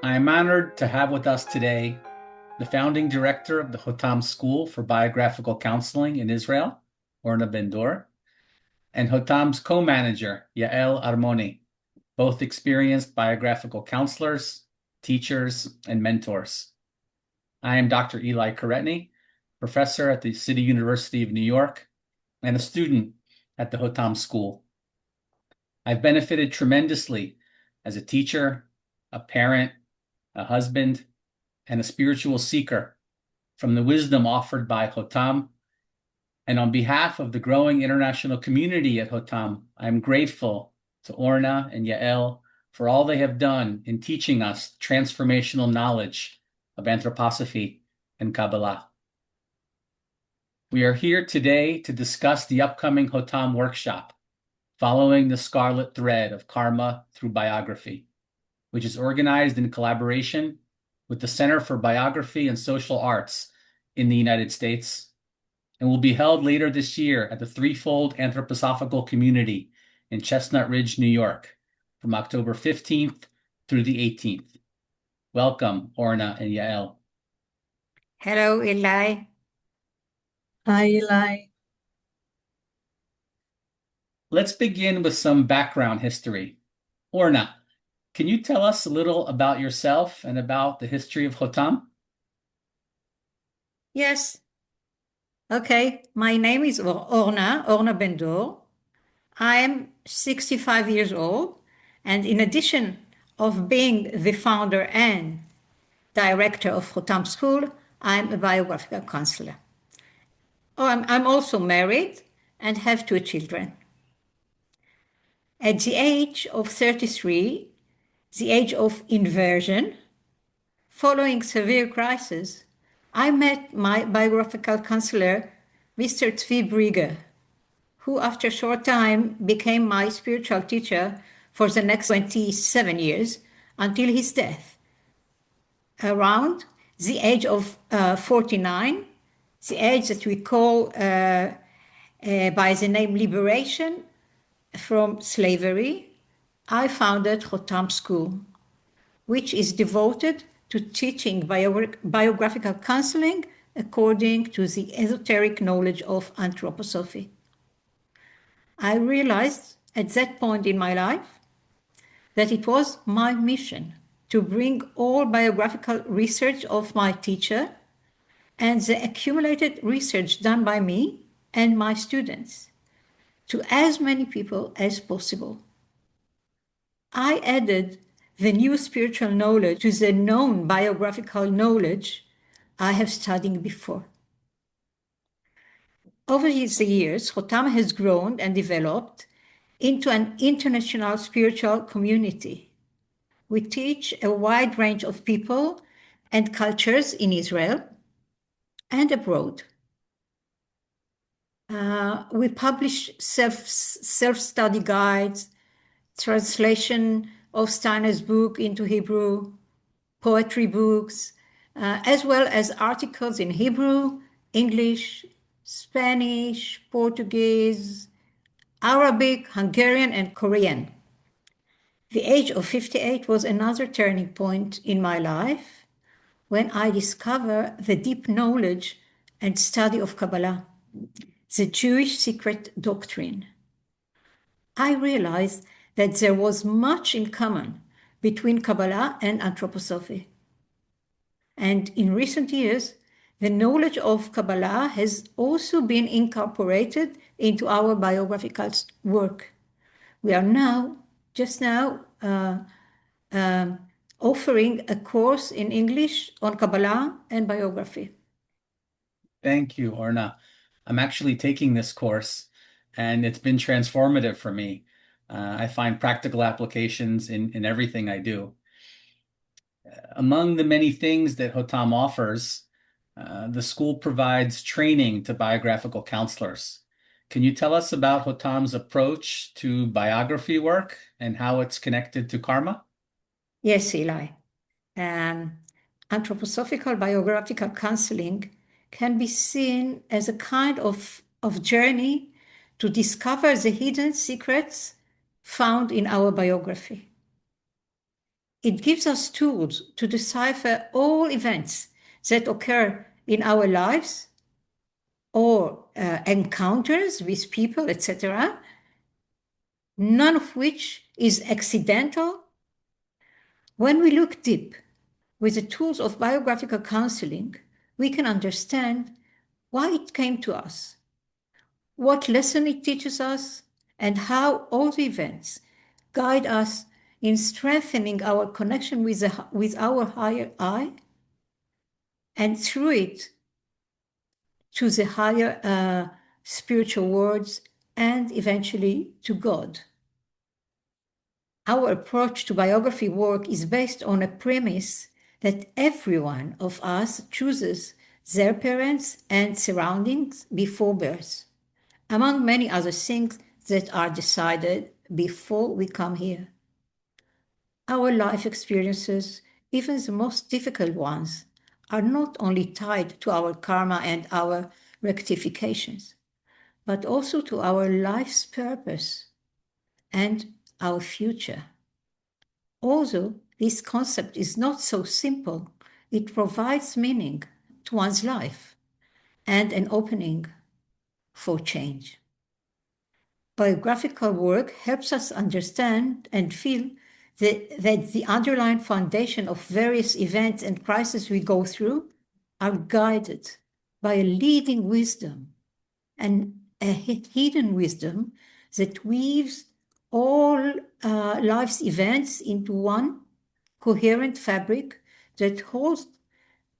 I'm honored to have with us today the founding director of the Hotam School for Biographical Counseling in Israel, Orna Ben-Dor, and Hotam's co-manager, Yael Armoni, both experienced biographical counselors, teachers, and mentors. I am Dr. Eli Karetny, professor at the City University of New York and a student at the Hotam School. I've benefited tremendously as a teacher, a parent, a husband, and a spiritual seeker from the wisdom offered by Hotam. And on behalf of the growing international community at Hotam, I'm grateful to Orna and Yael for all they have done in teaching us transformational knowledge of anthroposophy and Kabbalah. We are here today to discuss the upcoming Hotam workshop, following the Scarlet thread of karma through biography, which is organized in collaboration with the Center for Biography and Social Arts in the United States, and will be held later this year at the Threefold Anthroposophical Community in Chestnut Ridge, New York, from October 15th through the 18th. Welcome, Orna and Yael. Hello, Eli. Hi, Eli. Let's begin with some background history. Orna, can you tell us a little about yourself and about the history of Hotam? Yes. Okay, my name is Orna Ben-Dor. I am 65 years old, and in addition of being the founder and director of Hotam School, I'm a biographical counselor. I'm also married and have 2 children. At the age of 33, the age of inversion, following severe crisis, I met my biographical counselor, Mr. Tzvi Brieger, who after a short time became my spiritual teacher for the next 27 years until his death. Around the age of 49, the age that we call by the name liberation from slavery, I founded Hotam School, which is devoted to teaching biographical counseling according to the esoteric knowledge of anthroposophy. I realized at that point in my life that it was my mission to bring all biographical research of my teacher and the accumulated research done by me and my students to as many people as possible. I added the new spiritual knowledge to the known biographical knowledge I have studied before. Over the years, Hotam has grown and developed into an international spiritual community. We teach a wide range of people and cultures in Israel and abroad. We publish self-study guides, translation of Steiner's book into Hebrew, poetry books, as well as articles in Hebrew, English, Spanish, Portuguese, Arabic, Hungarian, and Korean. The age of 58 was another turning point in my life when I discovered the deep knowledge and study of Kabbalah, the Jewish secret doctrine. I realized that there was much in common between Kabbalah and anthroposophy. And in recent years, the knowledge of Kabbalah has also been incorporated into our biographical work. We are just now, offering a course in English on Kabbalah and biography. Thank you, Orna. I'm actually taking this course, and it's been transformative for me. I find practical applications in everything I do. Among the many things that Hotam offers, the school provides training to biographical counselors. Can you tell us about Hotam's approach to biography work and how it's connected to karma? Yes, Eli. Anthroposophical biographical counseling can be seen as a kind of journey to discover the hidden secrets found in our biography. It gives us tools to decipher all events that occur in our lives or encounters with people, etc., none of which is accidental. When we look deep with the tools of biographical counseling, we can understand why it came to us, what lesson it teaches us, and how all the events guide us in strengthening our connection with our higher I, and through it to the higher spiritual worlds and eventually to God. Our approach to biography work is based on a premise that every one of us chooses their parents and surroundings before birth, among many other things that are decided before we come here. Our life experiences, even the most difficult ones, are not only tied to our karma and our rectifications, but also to our life's purpose and our future. Although this concept is not so simple, it provides meaning to one's life and an opening for change. Biographical work helps us understand and feel that the underlying foundation of various events and crises we go through are guided by a leading wisdom and a hidden wisdom that weaves all life's events into one coherent fabric that holds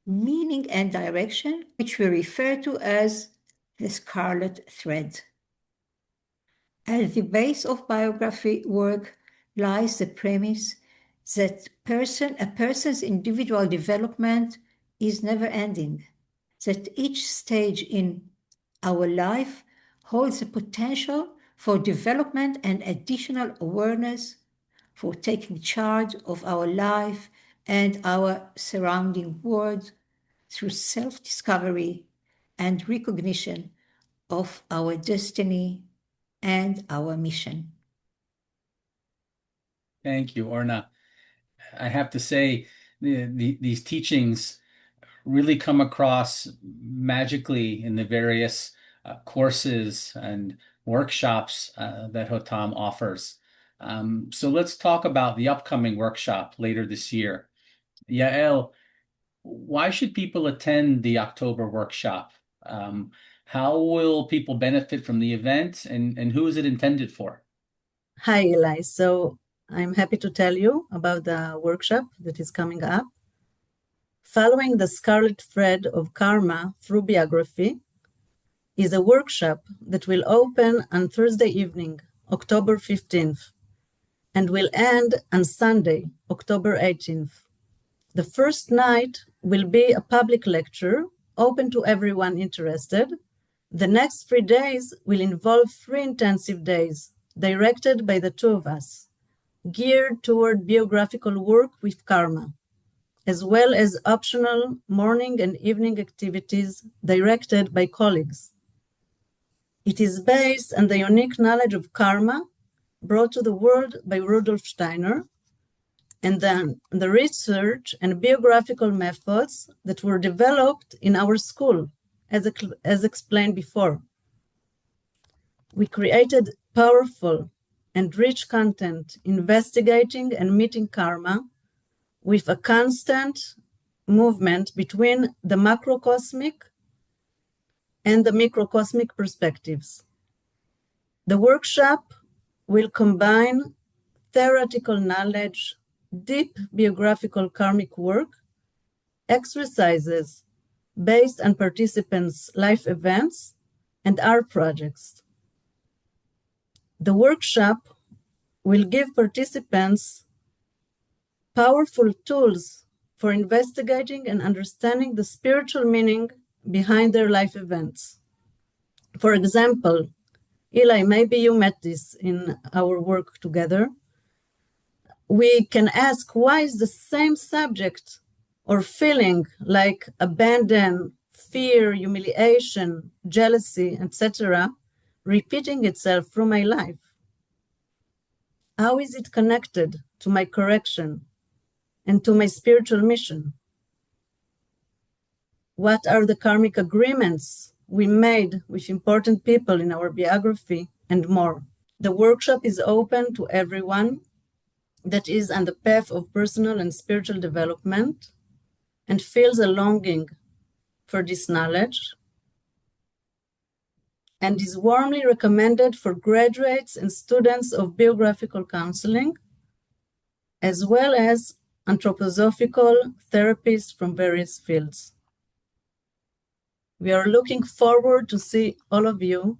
meaning and direction, which we refer to as the scarlet thread. At the base of biography work lies the premise that a person's individual development is never ending, that each stage in our life holds the potential for development and additional awareness, for taking charge of our life and our surrounding world through self-discovery and recognition of our destiny and our mission. Thank you, Orna. I have to say, these teachings really come across magically in the various courses and workshops that Hotam offers. So let's talk about the upcoming workshop later this year. Yael, why should people attend the October workshop? How will people benefit from the event, and who is it intended for? Hi, Eli. So I'm happy to tell you about the workshop that is coming up. Following the Scarlet thread of karma through biography is a workshop that will open on Thursday evening, October 15th, and will end on Sunday, October 18th. The first night will be a public lecture open to everyone interested. The next 3 days will involve 3 intensive days directed by the two of us, geared toward biographical work with karma, as well as optional morning and evening activities directed by colleagues. It is based on the unique knowledge of karma brought to the world by Rudolf Steiner, and then the research and biographical methods that were developed in our school, as explained before. We created powerful and rich content investigating and meeting karma with a constant movement between the macrocosmic and the microcosmic perspectives. The workshop will combine theoretical knowledge, deep biographical karmic work, exercises based on participants' life events, and art projects. The workshop will give participants powerful tools for investigating and understanding the spiritual meaning behind their life events. For example, Eli, maybe you met this in our work together. We can ask, why is the same subject or feeling like abandon, fear, humiliation, jealousy, etc., repeating itself through my life? How is it connected to my correction? and to my spiritual mission? What are the karmic agreements we made with important people in our biography, and more? The workshop is open to everyone that is on the path of personal and spiritual development and feels a longing for this knowledge, and is warmly recommended for graduates and students of biographical counseling, as well as anthroposophical therapists from various fields. We are looking forward to see all of you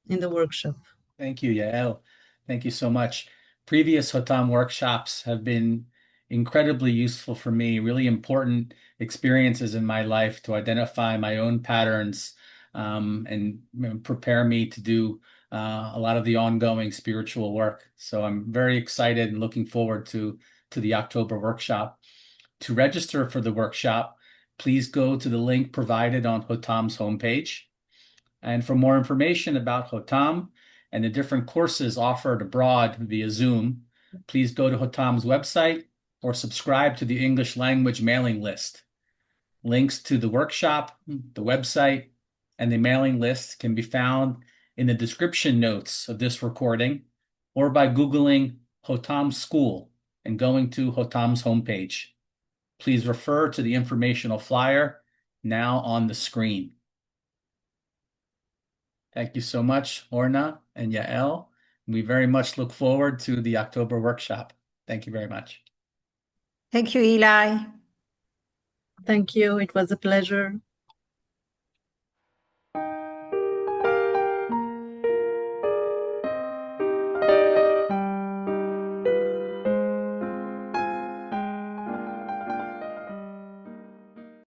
in the workshop. Thank you, Yael. Thank you so much. Previous Hotam workshops have been incredibly useful for me, really important experiences in my life to identify my own patterns and prepare me to do a lot of the ongoing spiritual work. So I'm very excited and looking forward to the October workshop. To register for the workshop, please go to the link provided on Hotam's homepage. And for more information about Hotam and the different courses offered abroad via Zoom, please go to Hotam's website or subscribe to the English language mailing list. Links to the workshop, the website, and the mailing list can be found in the description notes of this recording or by Googling Hotam School and going to Hotam's homepage. Please refer to the informational flyer now on the screen. Thank you so much, Orna and Yael. We very much look forward to the October workshop. Thank you very much. Thank you, Eli. Thank you. It was a pleasure.